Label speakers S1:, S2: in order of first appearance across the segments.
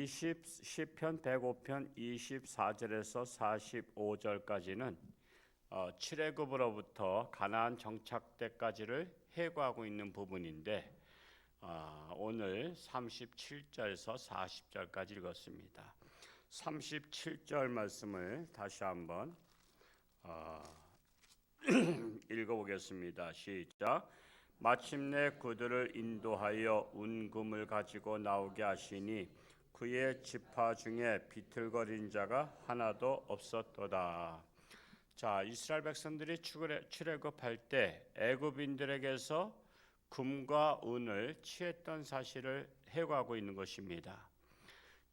S1: 시편 105편 24절에서 45절까지는 출애굽으로부터 가나안 정착 때까지를 해고하고 있는 부분인데 오늘 37절에서 40절까지 읽었습니다. 37절 말씀을 다시 한번 읽어보겠습니다. 시작. 마침내 그들을 인도하여 운금을 가지고 나오게 하시니 그의 지파 중에 비틀거린 자가 하나도 없었도다. 자, 이스라엘 백성들이 출애굽할 때 애굽인들에게서 금과 은을 취했던 사실을 해고하고 있는 것입니다.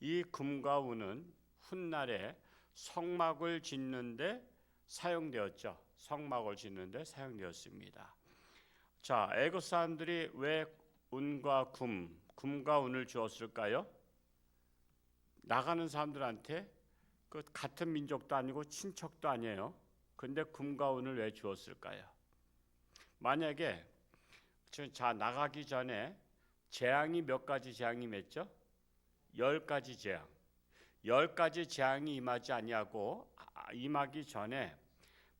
S1: 이 금과 은은 훗날에 성막을 짓는데 사용되었죠. 성막을 짓는데 사용되었습니다. 자, 애굽 사람들이 왜 은과 금과 은을 주었을까요? 나가는 사람들한테 그 같은 민족도 아니고 친척도 아니에요. 근데 금과 은을 왜 주었을까요? 만약에 자, 나가기 전에 재앙이 몇 가지 재앙이 맺죠? 10가지 재앙. 10가지 재앙이 임하지 아니하고 임하기 전에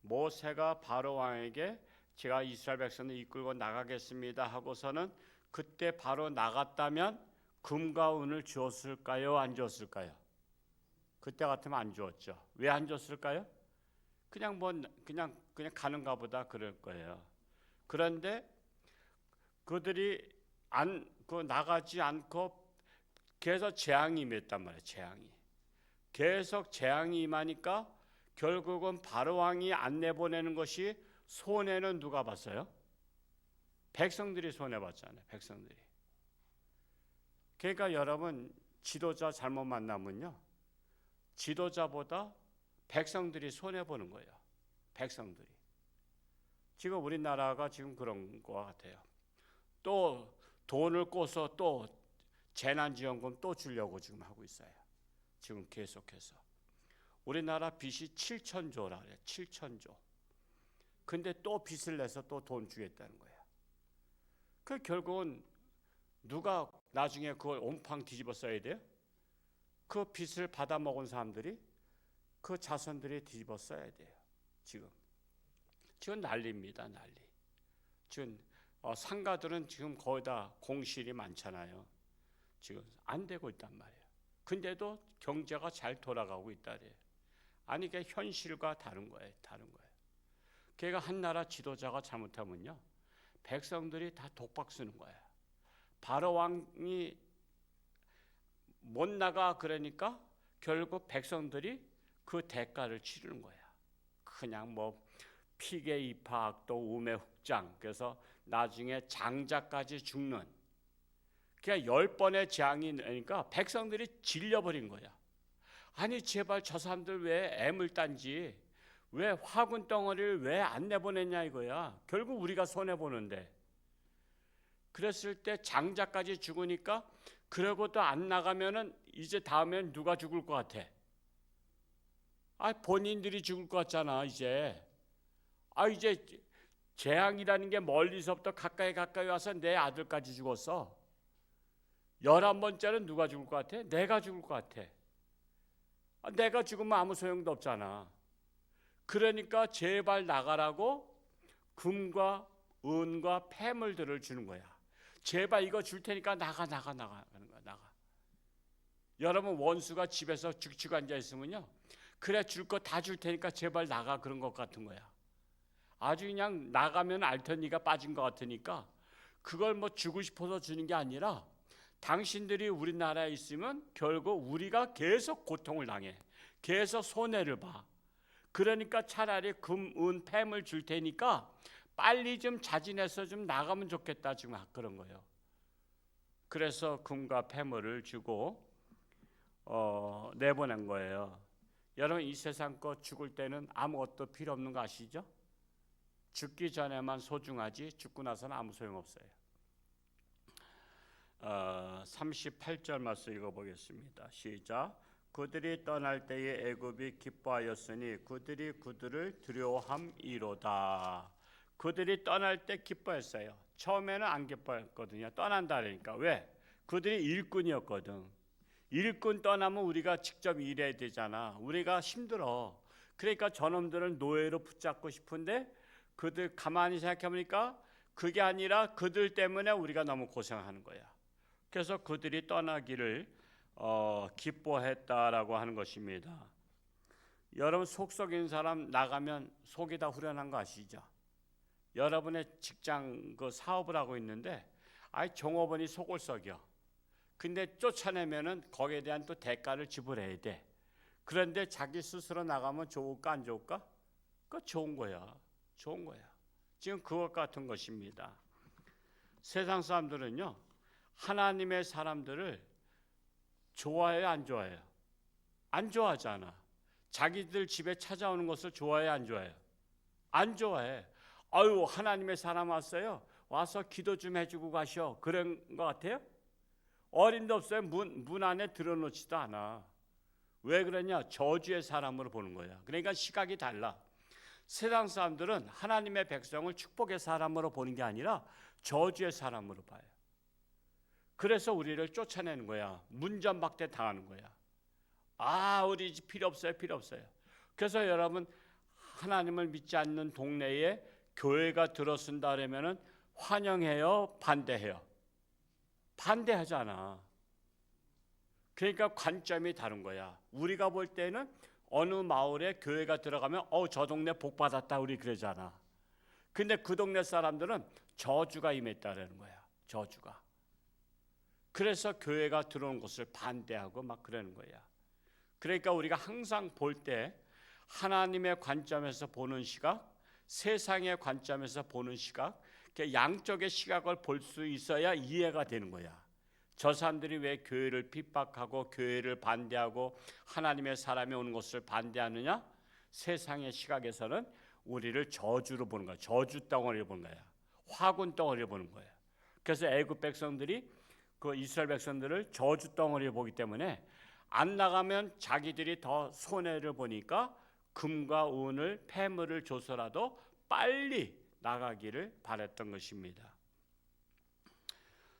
S1: 모세가 바로 왕에게 제가 이스라엘 백성을 이끌고 나가겠습니다 하고서는 그때 바로 나갔다면 금과 은을 주었을까요? 안 주었을까요? 그때 같으면 안 주었죠. 왜 안 줬을까요? 그냥 가는가 보다 그럴 거예요. 그런데 그들이 나가지 않고 계속 재앙이 임했단 말이에요. 재앙이. 계속 재앙이 임하니까 결국은 바로 왕이 안 내보내는 것이 손해는 누가 봤어요? 백성들이 손해 봤잖아요. 백성들이. 그러니까 여러분 지도자 잘못 만나면요. 지도자보다 백성들이 손해 보는 거예요. 백성들이. 지금 우리나라가 지금 그런 것 같아요. 또 돈을 꿔서 또 재난지원금 또 주려고 지금 하고 있어요. 지금 계속해서. 우리나라 빚이 7천조라 그래요. 7천조. 근데 또 빚을 내서 또 돈 주겠다는 거예요. 그 결국은 누가 나중에 그걸 온팡 뒤집어 써야 돼요? 그 빚을 받아 먹은 사람들이 그 자손들이 뒤집어 써야 돼요. 지금 난리입니다. 난리. 지금 상가들은 지금 거의 다 공실이 많잖아요. 지금 안 되고 있단 말이에요. 근데도 경제가 잘 돌아가고 있다래요. 아니 그게 현실과 다른 거예요. 다른 거예요. 걔가 한 나라 지도자가 잘못하면요. 백성들이 다 독박 쓰는 거예요. 바로 왕이 못 나가 그러니까 결국 백성들이 그 대가를 치르는 거야. 그냥 뭐 피계 입학 또 우매 훅장 그래서 나중에 장자까지 죽는. 그러니까 10번의 재앙이 나니까 백성들이 질려버린 거야. 아니 제발 저 사람들 왜 애물 딴지 왜 화분 덩어리를 왜 안 내보냈냐 이거야. 결국 우리가 손해보는데. 그랬을 때 장자까지 죽으니까 그러고도 안 나가면은 이제 다음엔 누가 죽을 것 같아? 본인들이 죽을 것 같잖아 이제. 이제 재앙이라는 게 멀리서부터 가까이 와서 내 아들까지 죽었어. 11번째는 누가 죽을 것 같아? 내가 죽을 것 같아. 내가 죽으면 아무 소용도 없잖아. 그러니까 제발 나가라고 금과 은과 폐물들을 주는 거야. 제발 이거 줄 테니까 나가는 거야. 나가. 여러분 원수가 집에서 죽치고 앉아 있으면요. 그래 줄 거 다 줄 테니까 제발 나가 그런 것 같은 거야. 아주 그냥 나가면 알턴니가 빠진 것 같으니까 그걸 뭐 주고 싶어서 주는 게 아니라 당신들이 우리나라에 있으면 결국 우리가 계속 고통을 당해. 계속 손해를 봐. 그러니까 차라리 금, 은, 폐물 줄 테니까 빨리 좀 자진해서 좀 나가면 좋겠다 지금 그런 거예요. 그래서 금과 폐물을 주고 내보낸 거예요. 여러분 이 세상 거 죽을 때는 아무것도 필요 없는 거 아시죠? 죽기 전에만 소중하지 죽고 나서는 아무 소용없어요. 38절 말씀 읽어보겠습니다. 시작. 그들이 떠날 때에 애굽이 기뻐하였으니 그들이 그들을 두려워함이로다. 그들이 떠날 때 기뻐했어요. 처음에는 안 기뻐했거든요. 떠난다 그러니까. 왜? 그들이 일꾼이었거든. 일꾼 떠나면 우리가 직접 일해야 되잖아. 우리가 힘들어. 그러니까 저놈들을 노예로 붙잡고 싶은데 그들 가만히 생각해보니까 그게 아니라 그들 때문에 우리가 너무 고생하는 거야. 그래서 그들이 떠나기를 기뻐했다라고 하는 것입니다. 여러분 속 썩인 사람 나가면 속이 다 후련한 거 아시죠? 여러분의 직장 그 사업을 하고 있는데 종업원이 속을 썩여. 근데 쫓아내면은 거기에 대한 또 대가를 지불해야 돼. 그런데 자기 스스로 나가면 좋을까 안 좋을까? 그거 좋은 거야. 좋은 거야. 지금 그것 같은 것입니다. 세상 사람들은요, 하나님의 사람들을 좋아해요, 안 좋아해요? 안 좋아하잖아. 자기들 집에 찾아오는 것을 좋아해요, 안 좋아해요? 안 좋아해. 아유, 하나님의 사람 왔어요. 와서 기도 좀 해주고 가셔. 그런 것 같아요? 어림도 없어요. 문 안에 들어놓지도 않아. 왜 그러냐? 저주의 사람으로 보는 거야. 그러니까 시각이 달라. 세상 사람들은 하나님의 백성을 축복의 사람으로 보는 게 아니라 저주의 사람으로 봐요. 그래서 우리를 쫓아내는 거야. 문전박대 당하는 거야. 우리 집 필요 없어요. 필요 없어요. 그래서 여러분 하나님을 믿지 않는 동네에 교회가 들어선다 그러면은 환영해요? 반대해요? 반대하잖아. 그러니까 관점이 다른 거야. 우리가 볼 때는 어느 마을에 교회가 들어가면 저 동네 복 받았다 우리 그러잖아. 근데 그 동네 사람들은 저주가 임했다라는 거야. 저주가. 그래서 교회가 들어온 것을 반대하고 막 그러는 거야. 그러니까 우리가 항상 볼 때 하나님의 관점에서 보는 시각, 세상의 관점에서 보는 시각, 양쪽의 시각을 볼 수 있어야 이해가 되는 거야. 저 사람들이 왜 교회를 핍박하고 교회를 반대하고 하나님의 사람이 오는 것을 반대하느냐? 세상의 시각에서는 우리를 저주로 보는 거야. 저주 덩어리를 보는 거야. 화군 덩어리를 보는 거야. 그래서 애굽 백성들이 그 이스라엘 백성들을 저주 덩어리를 보기 때문에 안 나가면 자기들이 더 손해를 보니까 금과 은을 폐물을 줘서라도 빨리 나가기를 바랬던 것입니다.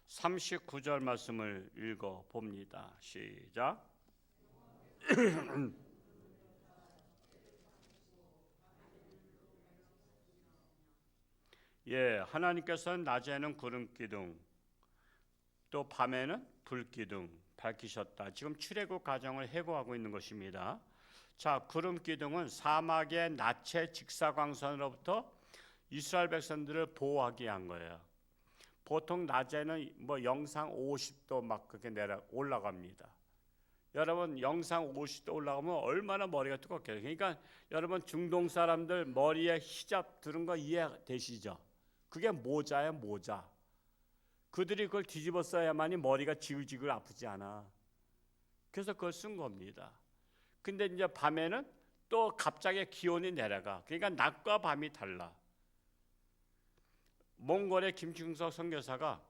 S1: 39절 말씀을 읽어 봅니다. 시작. 하나님께서는 낮에는 구름 기둥, 또 밤에는 불 기둥 밝히셨다. 지금 출애굽 과정을 회고하고 있는 것입니다. 자, 구름 기둥은 사막의 낮의 직사광선으로부터 이스라엘 백성들을 보호하기 위한 거예요. 보통 낮에는 영상 50도 막 그렇게 올라갑니다. 여러분 영상 50도 올라가면 얼마나 머리가 뜨겁게요. 그러니까 여러분 중동 사람들 머리에 히잡 들은 거 이해되시죠? 그게 모자예요, 모자. 그들이 그걸 뒤집어 써야만이 머리가 지글지글 아프지 않아. 그래서 그걸 쓴 겁니다. 근데 이제 밤에는 또 갑자기 기온이 내려가. 그러니까 낮과 밤이 달라. 몽골의 김충석 선교사가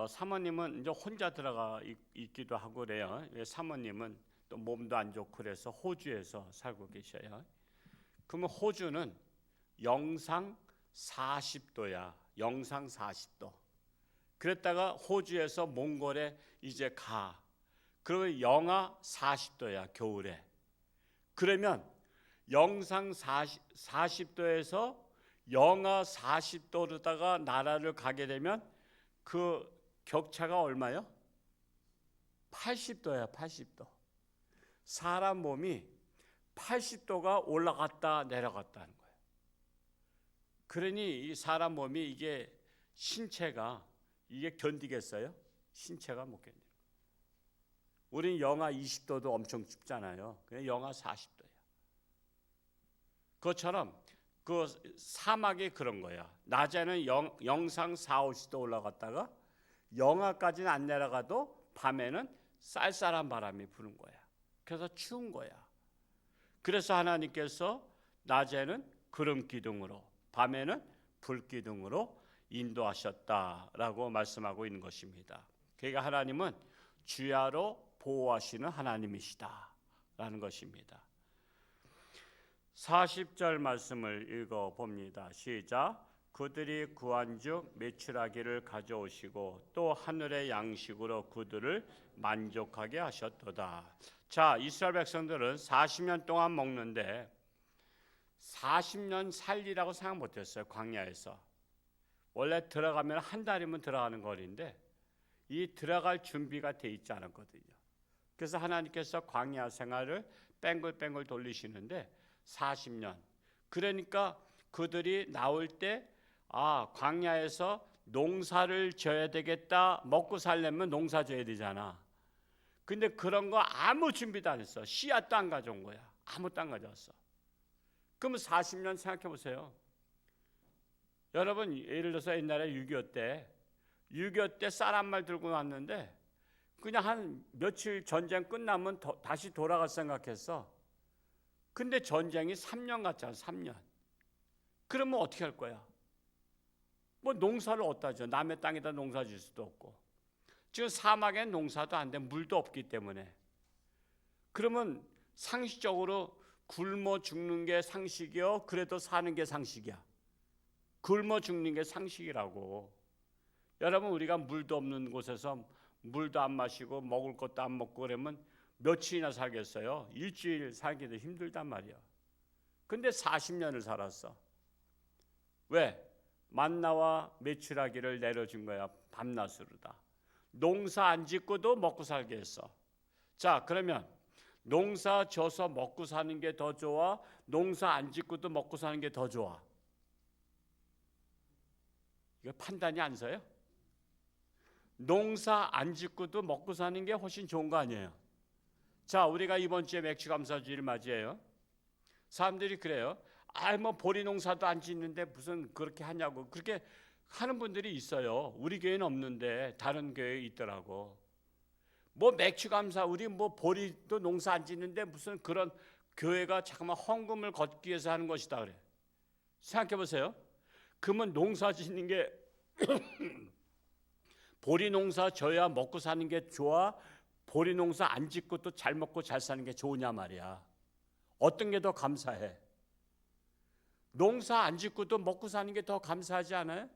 S1: 사모님은 이제 혼자 들어가 있기도 하고 그래요. 사모님은 또 몸도 안 좋고 그래서 호주에서 살고 계셔요. 그러면 호주는 영상 40도야. 영상 40도. 그랬다가 호주에서 몽골에 이제 가. 그러면 영하 40도야 겨울에. 그러면 영상 40도에서 영하 40도로다가 나라를 가게 되면 그 격차가 얼마요? 80도야 80도. 사람 몸이 80도가 올라갔다 내려갔다 하는 거예요. 그러니 이 사람 몸이 이게 신체가 이게 견디겠어요? 신체가 못 견뎌요. 우린 영하 20도도 엄청 춥잖아요. 그냥 영하 40도예요. 그것처럼 그 사막이 그런 거야. 낮에는 영상 4, 50도 올라갔다가 영하까지는 안 내려가도 밤에는 쌀쌀한 바람이 부는 거야. 그래서 추운 거야. 그래서 하나님께서 낮에는 구름 기둥으로 밤에는 불 기둥으로 인도하셨다라고 말씀하고 있는 것입니다. 그러니까 하나님은 주야로 보호하시는 하나님이시다라는 것입니다. 40절 말씀을 읽어 봅니다. 시작. 그들이 구한즉 메추라기를 가져오시고 또 하늘의 양식으로 그들을 만족하게 하셨도다. 자, 이스라엘 백성들은 40년 동안 먹는데 40년 살리라고 생각 못했어요. 광야에서. 원래 들어가면 한 달이면 들어가는 거리인데 이 들어갈 준비가 돼 있지 않았거든요. 그래서 하나님께서 광야 생활을 뺑글뺑글 돌리시는데 40년. 그러니까 그들이 나올 때 광야에서 농사를 져야 되겠다. 먹고 살려면 농사 져야 되잖아. 근데 그런 거 아무 준비도 안 했어. 씨앗도 안 가져온 거야. 아무것도 안 가져왔어. 그러면 40년 생각해 보세요. 여러분 예를 들어서 옛날에 6.25 때 쌀 한 말 들고 왔는데 그냥 한 며칠 전쟁 끝나면 다시 돌아갈 생각했어. 근데 전쟁이 3년 갔잖아. 3년. 그러면 어떻게 할 거야? 뭐 농사를 어디다 져? 남의 땅에다 농사 질 수도 없고 지금 사막엔 농사도 안 돼. 물도 없기 때문에. 그러면 상식적으로 굶어 죽는 게 상식이요? 그래도 사는 게 상식이야? 굶어 죽는 게 상식이라고. 여러분 우리가 물도 없는 곳에서 물도 안 마시고 먹을 것도 안 먹고 그러면 며칠이나 살겠어요? 일주일 살기도 힘들단 말이야. 근데 40년을 살았어. 왜? 만나와 메추라기를 내려준 거야. 밤낮으로다. 농사 안 짓고도 먹고 살게 했어. 자, 그러면 농사 져서 먹고 사는 게 더 좋아? 농사 안 짓고도 먹고 사는 게 더 좋아? 이거 판단이 안 서요? 농사 안 짓고도 먹고 사는 게 훨씬 좋은 거 아니에요? 자, 우리가 이번 주에 맥주감사주의를 맞이해요. 사람들이 그래요. 뭐 보리 농사도 안 짓는데 무슨 그렇게 하냐고 그렇게 하는 분들이 있어요. 우리 교회는 없는데 다른 교회에 있더라고. 뭐 맥주감사 우리 뭐 보리도 농사 안 짓는데 무슨 그런 교회가 잠깐만 헌금을 걷기 위해서 하는 것이다 그래. 생각해 보세요. 그러면 농사 짓는 게 보리 농사 져야 먹고 사는 게 좋아? 보리 농사 안 짓고 또 잘 먹고 잘 사는 게 좋으냐 말이야. 어떤 게 더 감사해? 농사 안 짓고도 먹고 사는 게 더 감사하지 않아요?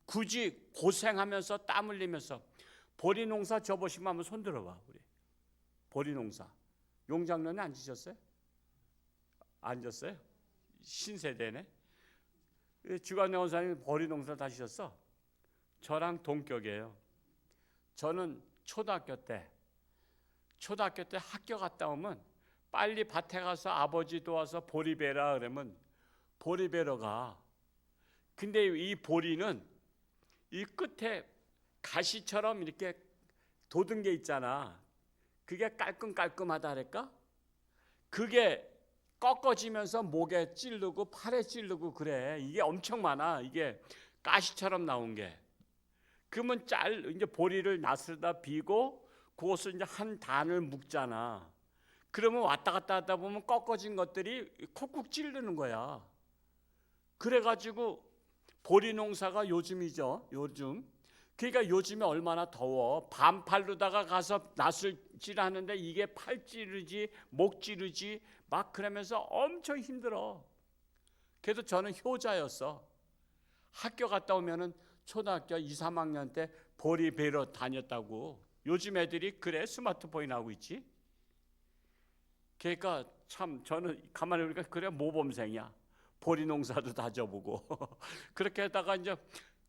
S1: 굳이 고생하면서 땀 흘리면서 보리 농사 져보시면 한번 손 들어봐. 우리 보리 농사 용장로는 안 지셨어요? 안 졌어요? 신세대네. 주간내 원사님 보리 농사 다 지셨어? 저랑 동격이에요. 저는 초등학교 때 학교 갔다 오면 빨리 밭에 가서 아버지 도와서 보리 베라 그러면 보리 베러 가. 근데 이 보리는 이 끝에 가시처럼 이렇게 돋은 게 있잖아. 그게 깔끔깔끔하다 그럴까? 그게 꺾어지면서 목에 찌르고 팔에 찌르고 그래. 이게 엄청 많아. 이게 가시처럼 나온 게. 그러면 이제 보리를 낫으다 비고 그것을 이제 한 단을 묶잖아. 그러면 왔다 갔다 하다 보면 꺾어진 것들이 콕콕 찌르는 거야. 그래가지고 보리 농사가 요즘이죠. 요즘. 그러니까 요즘에 얼마나 더워. 반팔로다가 가서 낫을 찌르는데 이게 팔 찌르지 목 찌르지 막 그러면서 엄청 힘들어. 그래도 저는 효자였어. 학교 갔다 오면은 초등학교 2, 3학년 때 보리 베러 다녔다고. 요즘 애들이 그래 스마트폰이 나오고 있지. 그러니까 참 저는 가만히 보니까 그래 모범생이야. 보리 농사도 다 져보고 그렇게 하다가 이제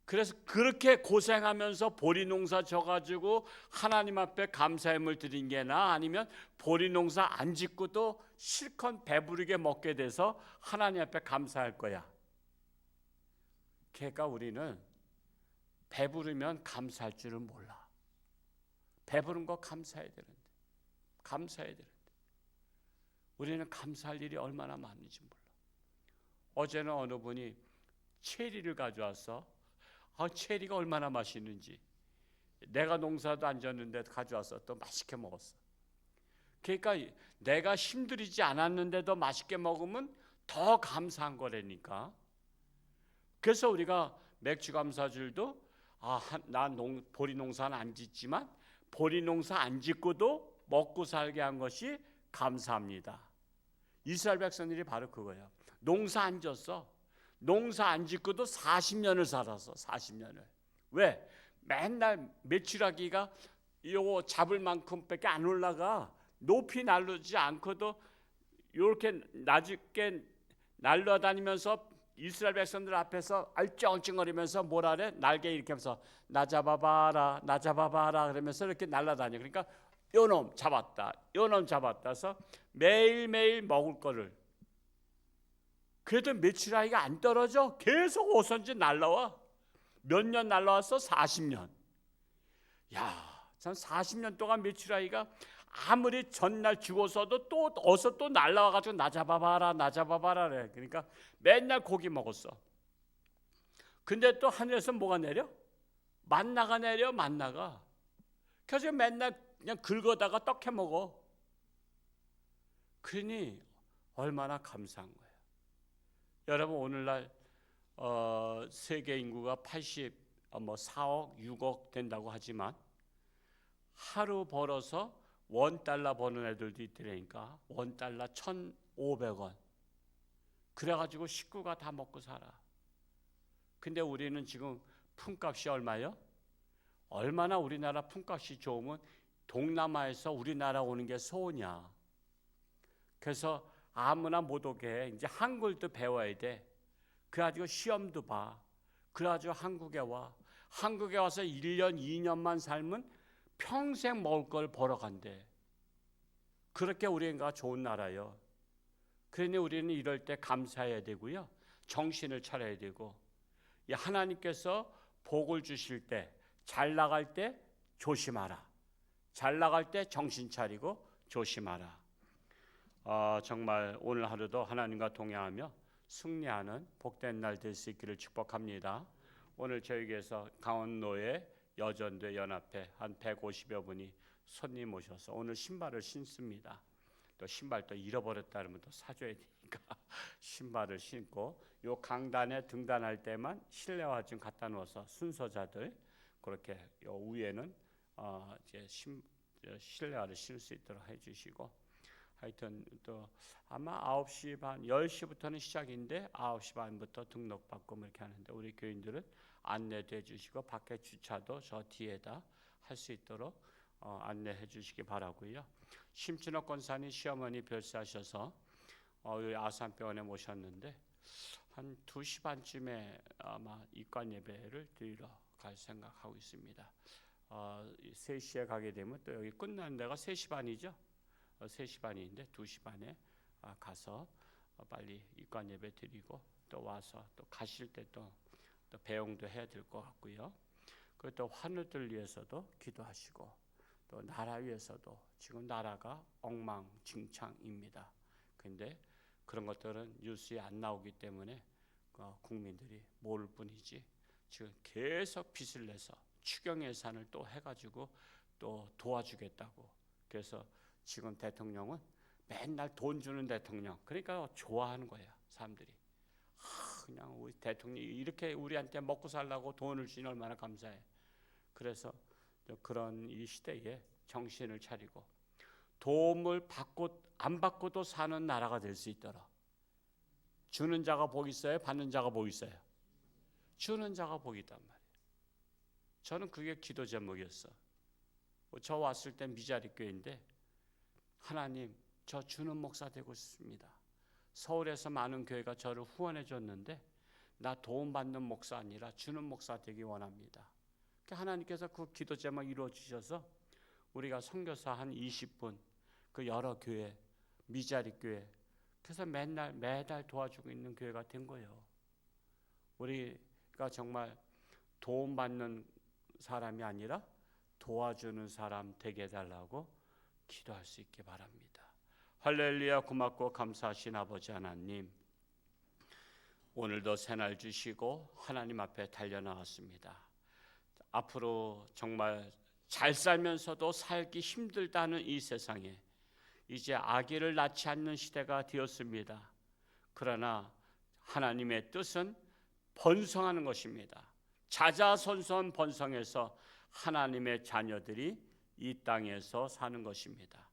S1: 그래서 그렇게 고생하면서 보리 농사 져가지고 하나님 앞에 감사함을 드린 게나 아니면 보리 농사 안 짓고도 실컷 배부르게 먹게 돼서 하나님 앞에 감사할 거야. 그러니까 우리는 배부르면 감사할 줄을 몰라. 배부른 거 감사해야 되는데 우리는 감사할 일이 얼마나 많은지 몰라. 어제는 어느 분이 체리를 가져와서 체리가 얼마나 맛있는지 내가 농사도 안 졌는데 가져와서 또 맛있게 먹었어. 그러니까 내가 힘들이지 않았는데도 맛있게 먹으면 더 감사한 거라니까. 그래서 우리가 맥주감사줄도 난 보리 농사는 안 짓지만 보리 농사 안 짓고도 먹고 살게 한 것이 감사합니다. 이스라엘 백성들이 바로 그거예요. 농사 안 졌어. 농사 안 짓고도 40년을 살았어. 40년을. 왜? 맨날 메추라기가 요거 잡을 만큼밖에 안 올라가. 높이 날르지 않고도 이렇게 낮게 날라다니면서 이스라엘 백성들 앞에서 알쩡알쩡거리면서 뭐라 그래? 날개 이렇게 하면서 나 잡아봐라, 나 잡아봐라 그러면서 이렇게 날아다녀. 그러니까 요놈 잡았다, 요놈 잡았다 해서 매일매일 먹을 거를. 그래도 메추라기가 안 떨어져. 계속 오선지 날라와. 몇 년 날라왔어? 40년. 야, 참 40년 동안 메추라기가 아무리 전날 죽었어도 또 어서 또 날라와가지고 나 잡아봐라, 나 잡아봐라 그래. 그러니까 맨날 고기 먹었어. 근데 또 하늘에서 뭐가 내려? 만나가 내려, 만나가. 그래서 맨날 그냥 긁어다가 떡해 먹어. 그러니 얼마나 감사한 거예요. 여러분, 오늘날 세계 인구가 4억, 6억 된다고 하지만 하루 벌어서 $1 버는 애들도 있더라니까. $1 1,500원. 그래가지고 식구가 다 먹고 살아. 근데 우리는 지금 품값이 얼마요? 얼마나 우리나라 품값이 좋으면 동남아에서 우리나라 오는 게 소원이야. 그래서 아무나 못 오게 해. 이제 한글도 배워야 돼. 그래가지고 시험도 봐. 그래가지고 한국에 와. 한국에 와서 1년, 2년만 살면 평생 먹을 걸 벌어간대. 그렇게 우리가 좋은 나라요. 그러니 우리는 이럴 때 감사해야 되고요. 정신을 차려야 되고, 하나님께서 복을 주실 때, 잘 나갈 때 조심하라. 잘 나갈 때 정신 차리고 조심하라. 정말 오늘 하루도 하나님과 동행하며 승리하는 복된 날 될 수 있기를 축복합니다. 오늘 저에게서 강원도의 여전대 연합회 한 150여 분이 손님 오셔서 오늘 신발을 신습니다. 또 신발 또 잃어버렸다 그러면 또 사줘야 되니까 신발을 신고 요 강단에 등단할 때만 실내화 좀 갖다 놓아서 순서자들 그렇게 요 위에는 이제 실내화를 신을 수 있도록 해주시고, 하여튼 또 아마 9시 반, 10시부터는 시작인데 9시 반부터 등록받고 이렇게 하는데 우리 교인들은 안내도 해주시고 밖에 주차도 저 뒤에다 할 수 있도록 안내해 주시기 바라고요. 심춘옥 권사님 시어머니 별세하셔서 여기 아산병원에 모셨는데 한 2시 반쯤에 아마 입관 예배를 드리러 갈 생각하고 있습니다. 3시에 가게 되면 또 여기 끝나는 데가 3시 반이죠. 3시 반인데 2시 반에 가서 빨리 입관 예배 드리고 또 와서 또 가실 때 또 배웅도 해야 될 것 같고요. 그리고 또 환우들 위해서도 기도하시고 또 나라 위해서도 지금 나라가 엉망진창입니다. 근데 그런 것들은 뉴스에 안 나오기 때문에 국민들이 모를 뿐이지 지금 계속 빚을 내서 추경 예산을 또 해가지고 또 도와주겠다고. 그래서 지금 대통령은 맨날 돈 주는 대통령. 그러니까 좋아하는 거야 사람들이. 그냥 우리 대통령이 이렇게 우리한테 먹고 살라고 돈을 주니 얼마나 감사해. 그래서 그런 이 시대에 정신을 차리고 도움을 받고 안 받고도 사는 나라가 될 수 있도록. 주는 자가 복 있어요? 받는 자가 복 있어요? 주는 자가 복이 있단 말이에요. 저는 그게 기도 제목이었어. 저 왔을 때 미자리 교회인데 하나님 저 주는 목사 되고 싶습니다. 서울에서 많은 교회가 저를 후원해 줬는데 나 도움받는 목사 아니라 주는 목사 되기 원합니다. 하나님께서 그 기도 제목 이루어 주셔서 우리가 선교사 한 20분 그 여러 교회 미자리 교회 그래서 매달 도와주고 있는 교회가 된 거예요. 우리가 정말 도움받는 사람이 아니라 도와주는 사람 되게 해달라고 기도할 수 있게 바랍니다. 할렐루야. 고맙고 감사하신 아버지 하나님, 오늘도 새날 주시고 하나님 앞에 달려나왔습니다. 앞으로 정말 잘 살면서도 살기 힘들다는 이 세상에 이제 아기를 낳지 않는 시대가 되었습니다. 그러나 하나님의 뜻은 번성하는 것입니다. 자자손손 번성해서 하나님의 자녀들이 이 땅에서 사는 것입니다.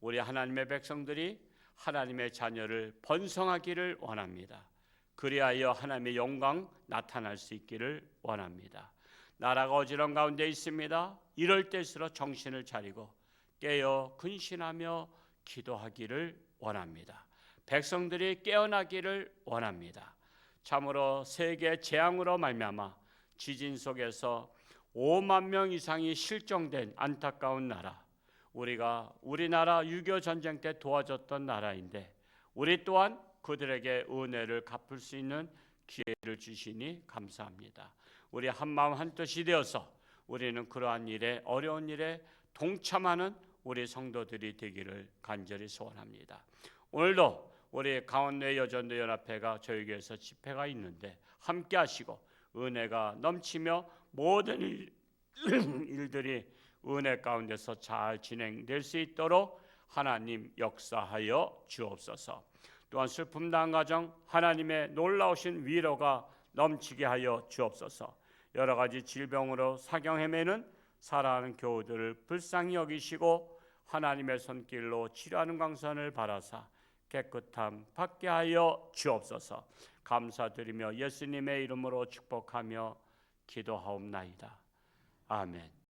S1: 우리 하나님의 백성들이 하나님의 자녀를 번성하기를 원합니다. 그리하여 하나님의 영광 나타날 수 있기를 원합니다. 나라가 어지러운 가운데 있습니다. 이럴 때일수록 정신을 차리고 깨어 근신하며 기도하기를 원합니다. 백성들이 깨어나기를 원합니다. 참으로 세계 재앙으로 말미암아 지진 속에서 5만 명 이상이 실종된 안타까운 나라, 우리나라 6.25 전쟁 때 도와줬던 나라인데 우리 또한 그들에게 은혜를 갚을 수 있는 기회를 주시니 감사합니다. 우리 한마음 한뜻이 되어서 우리는 그러한 일에, 어려운 일에 동참하는 우리 성도들이 되기를 간절히 소원합니다. 오늘도 우리 강원도 여전도 연합회가 저희 교회에서 집회가 있는데 함께 하시고 은혜가 넘치며 모든 일들이 은혜 가운데서 잘 진행될 수 있도록 하나님 역사하여 주옵소서. 또한 슬픔 당한 가정 하나님의 놀라우신 위로가 넘치게 하여 주옵소서. 여러 가지 질병으로 사경 헤매는 사랑하는 교우들을 불쌍히 여기시고 하나님의 손길로 치료하는 광선을 바라사 깨끗함 받게 하여 주옵소서. 감사드리며 예수님의 이름으로 축복하며 기도하옵나이다. 아멘.